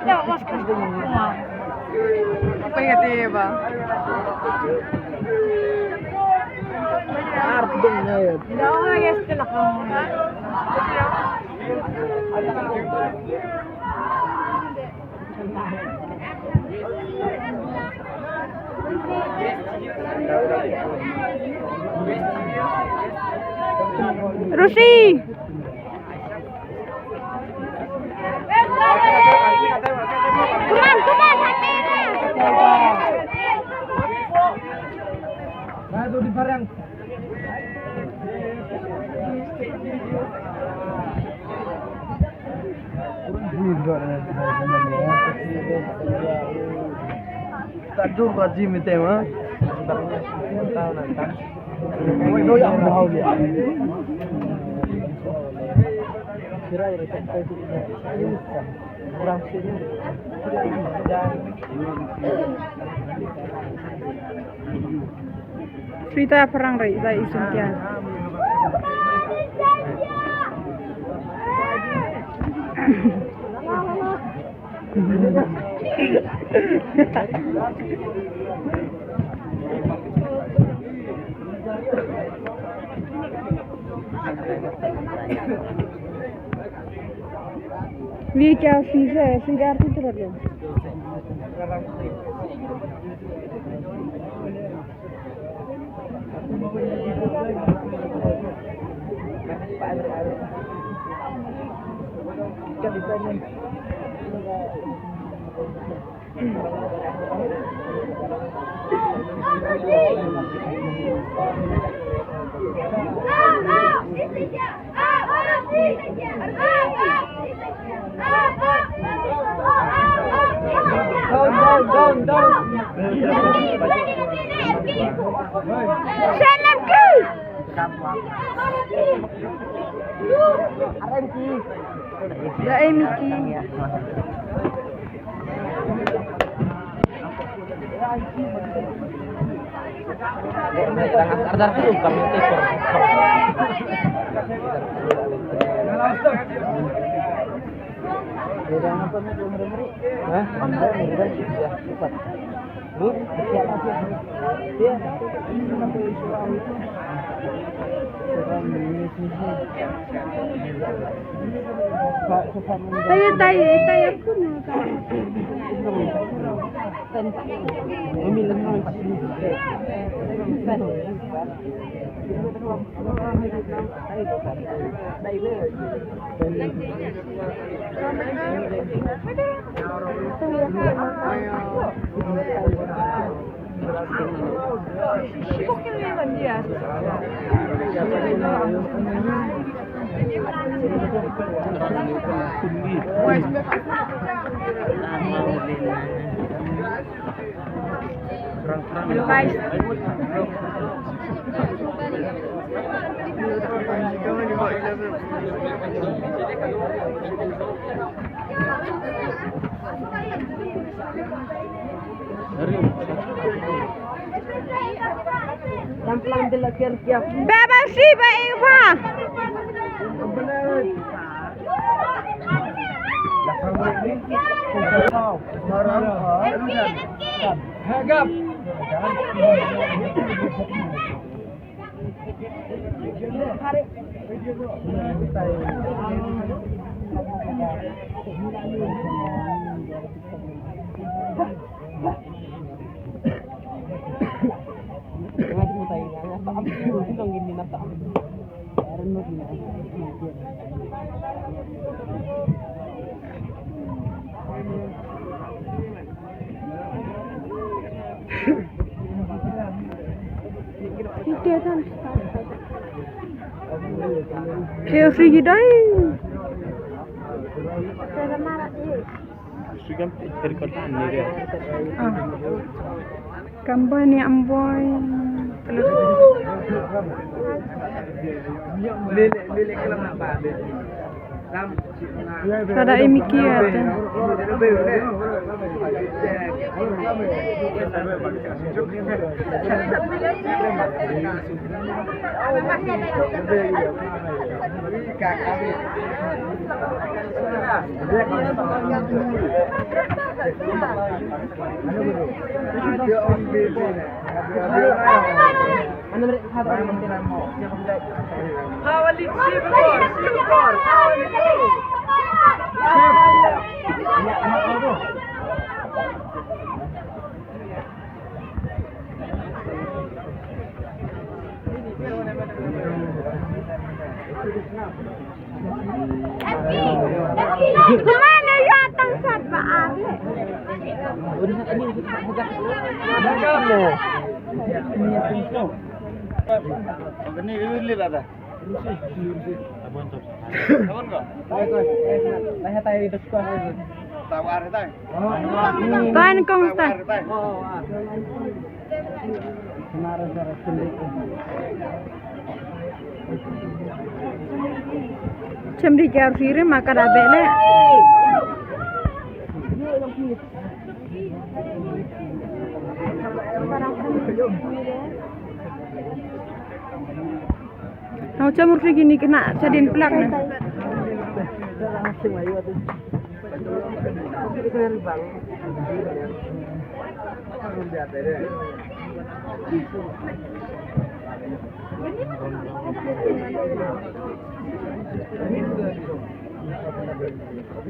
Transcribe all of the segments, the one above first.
Ya, mas gusto mo nga. Pangati ba? Ardong na yun. Hindi ako nga yes ka na kung... Rosie! Kuman, hati na! Aduh di barang. Tak jumpa Jimmy tema. Tahu yang tahu dia. Kira ya kurang sini. Cerita perang rai isuntian. Wie क्या फीस है सिगार की तरह लो Down. Senamku. Ya Miki. Ardar tu kami tekor. Beda apa ni umur-umur? Hah? Umur ya, cepat. Bu, siapa sih? Dia sampai Islam itu. Tayo kuno ka. Umilang naman pelan dilakukan tiap. Baba si ba iba. Hagap. Kaya free dai. Sugam terkotan ni dia. Company amboy. Lele kelam apa? Sada Miki ate. Kemana ya tangsat Pak? Tuan kong Ustaz. Cemri kaya fire makan abele. Mau camur gini kena cadin pelak nih.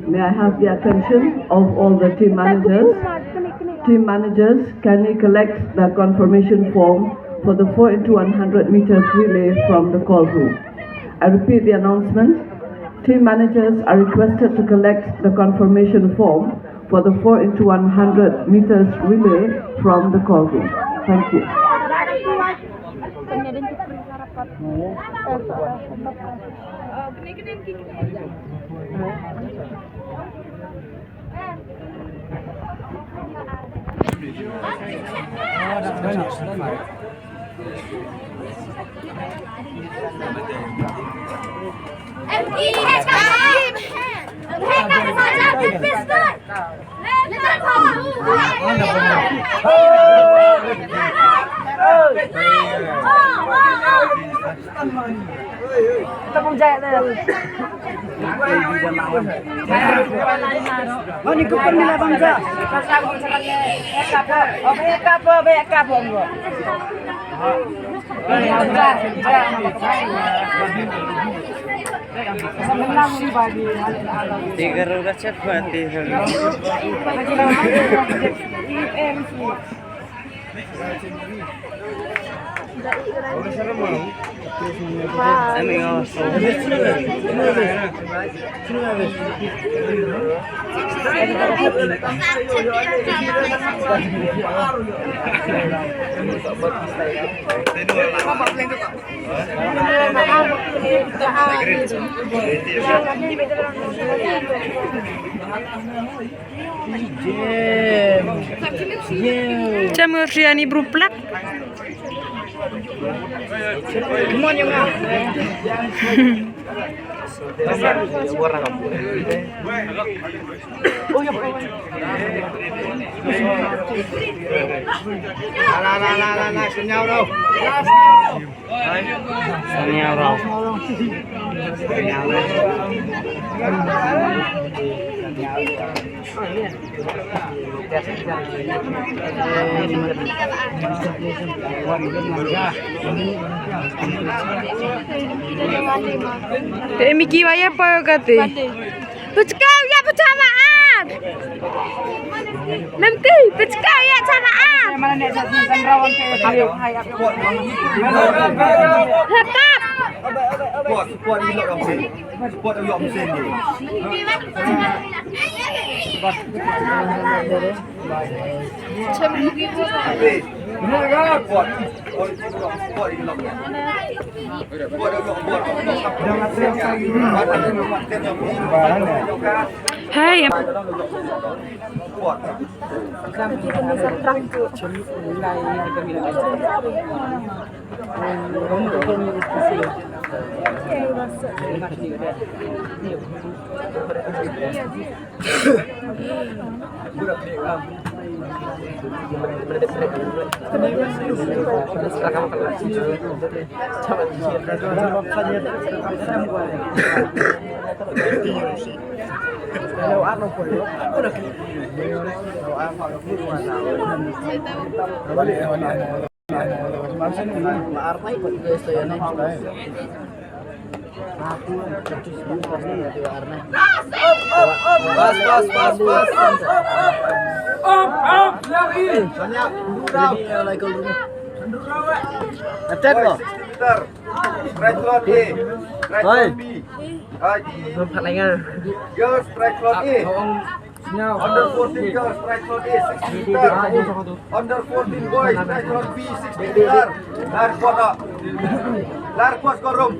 May I have the attention of all the team managers? Team managers, can you collect the confirmation form for the 4 into 100 meters relay from the call room? I repeat the announcement. Team managers are requested to collect the confirmation form for the 4 into 100 meters relay from the call room. Thank you. Camur riani beruplak. Senyao đâu. Miki waya apa kate? Pecekau ya bersamaan. Nanti pecekau ya samaan. Tetap. Buat ini lo sih. Buat lo sih ni. Hai. Kalau ano po yun? Maarpay po guys to yan eh. Aku terus ini ya Arna. Bas. Up, lagi. Sonya, dulu lagi kalau dulu. Attack lo. Strike slot A. Strike slot B. Pertandingan. Girls strike slot A. Under 14 girls strike slot A 60 meter. Under 14 boys strike slot B 60 meter. Larkwas korum.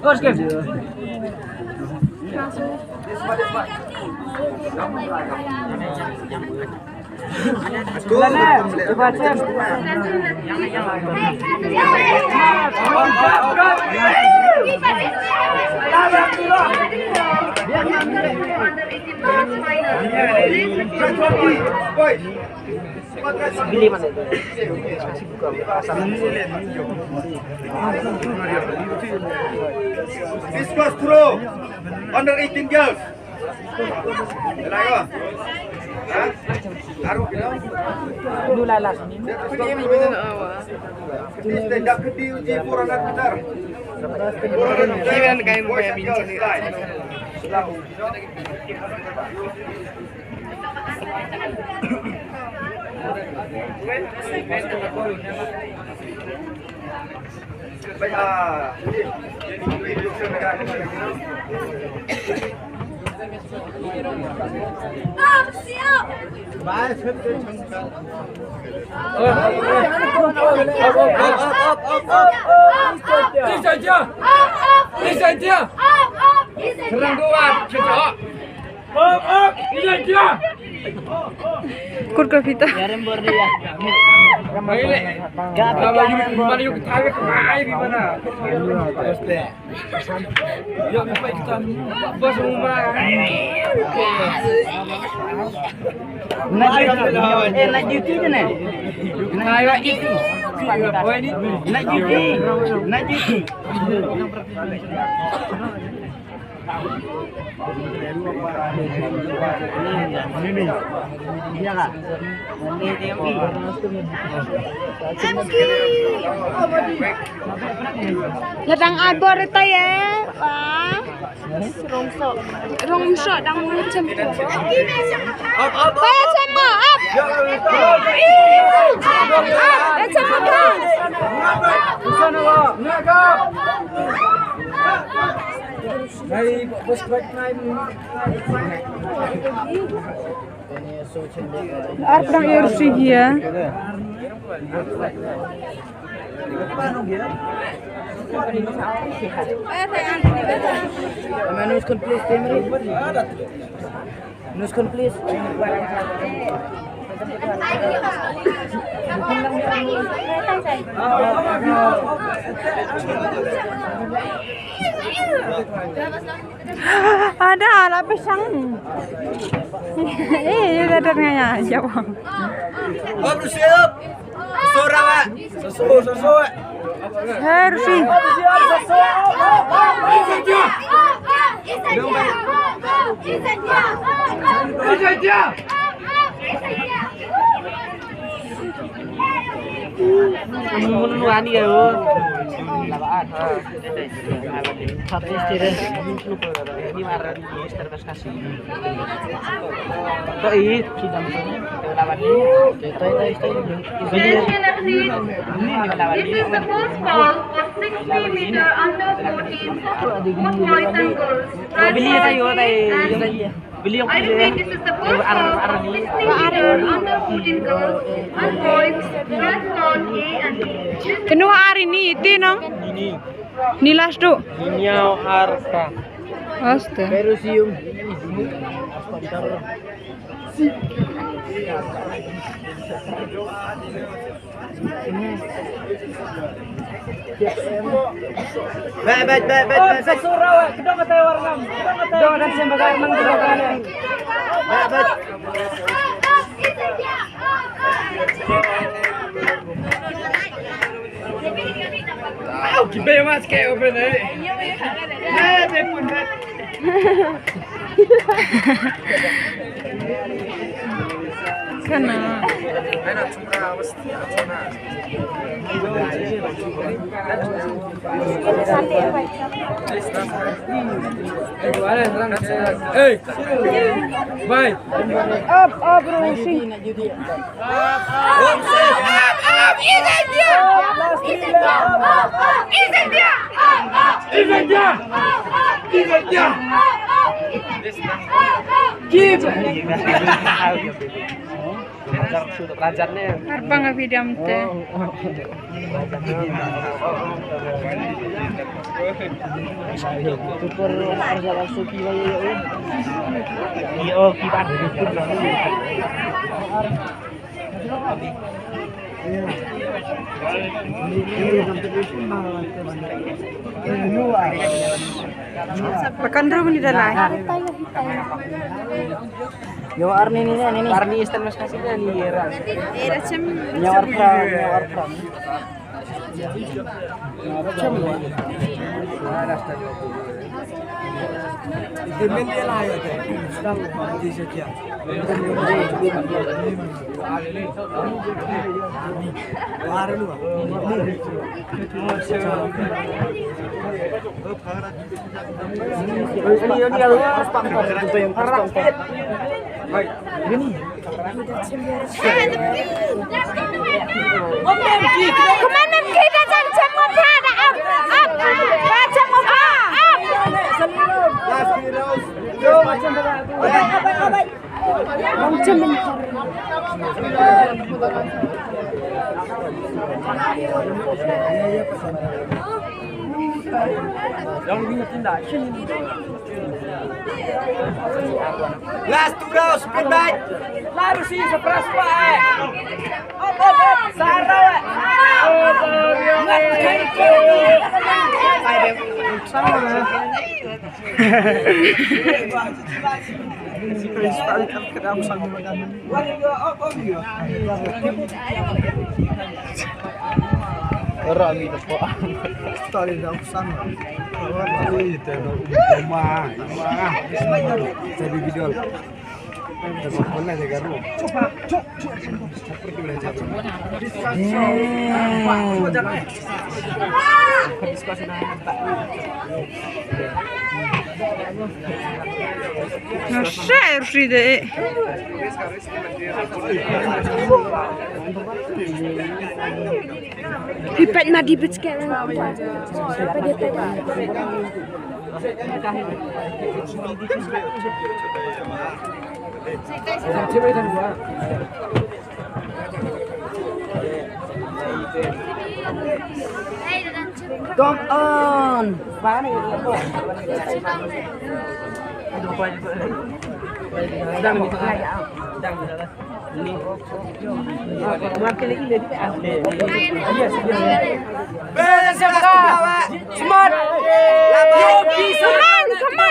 First game. Bili mana itu? Discus throw under 18 girls. Lago. Hah? Taruh bilang. Dulu lalas. Ini tidak gede uji 400 meter. Jangan kain kayak bincang. Kurka Vita. Ladang arbor itu ya, wah. Rongso, dang macam tu. Up. Bayar sama, up. Apa yang harus dia? Nuskan please, Nuskan please. Ada ala pisang. Udah ternyata aja bang. Oh, bersiap. Sorak. Susu. Harus sih. Menuan dia lo. Labaan. Satu istirahat. Ini marah di terus kasih. Kok ini sudah lawan ini. Itu. Ini lawan ini. Beli tayo tayo. Beli yang Kenua hari ini itu no? Nilas tu. Niau harta. Astaga. Perusium. Bet. Sesurau, kedua kata warnam. Kedua kata sembaga arman kedua kali. Bet. Gimana mas kayak open aja. Kana. Hey, bye. Up, Rosi. Arpa nga video te. Pakandro ni dalay. Yung Arni ini. Arni istan mas kasih dia ni era. Yung Arpra. Kemana kita jam apa? Jam apa? Last 2 rounds, spin back. Laro sih seperas pak. Op. Sarah. Rami na po. Story daw sana. Saya video. Boleh deh kan. Seperti belajar. No share Fride. Pipet na dibet sekarang. Come on. Smart. Come on.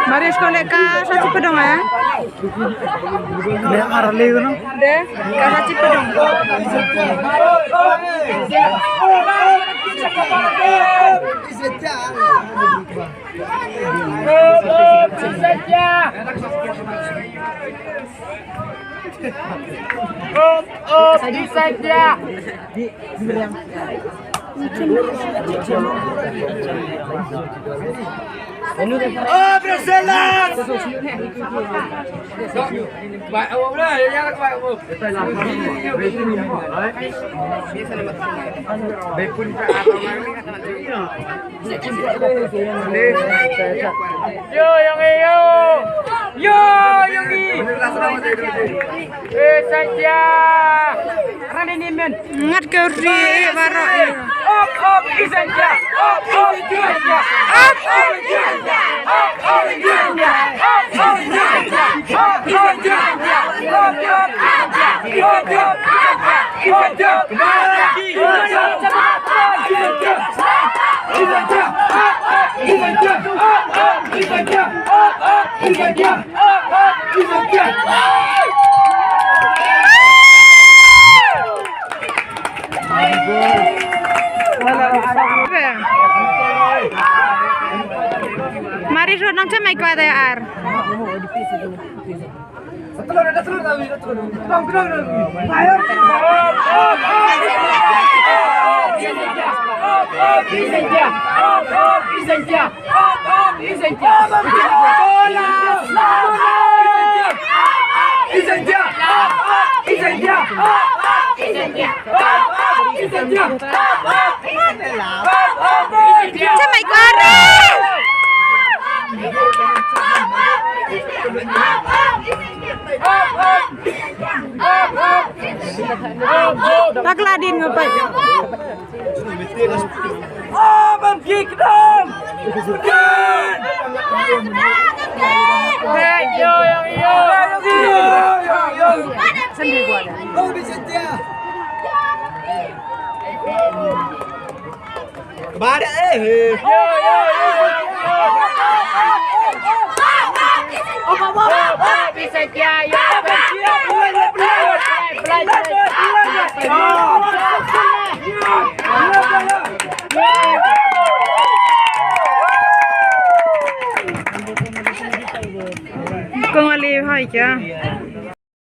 Marius kolek ka sa Cipedong ya? Yang arli kan? De, ka sa Cipedong. Oh, Brazilian! Bài ông đây, nhá các bạn ông. Yo yang iyo. Yo yang i. Saja. Rani ni men. Ngat ke ri baro. Op saja. Op saja. Op saja. Op saja. Op saja. Mari nang cemai ko ada ar. Cemai ko ar. Takladin ngapain? Bangkit dong. Yo yang iyo. Sendiri gua ada. Oh bisa dia. Bada Yo. Bisa dia yo. Con Ali hỏi chưa?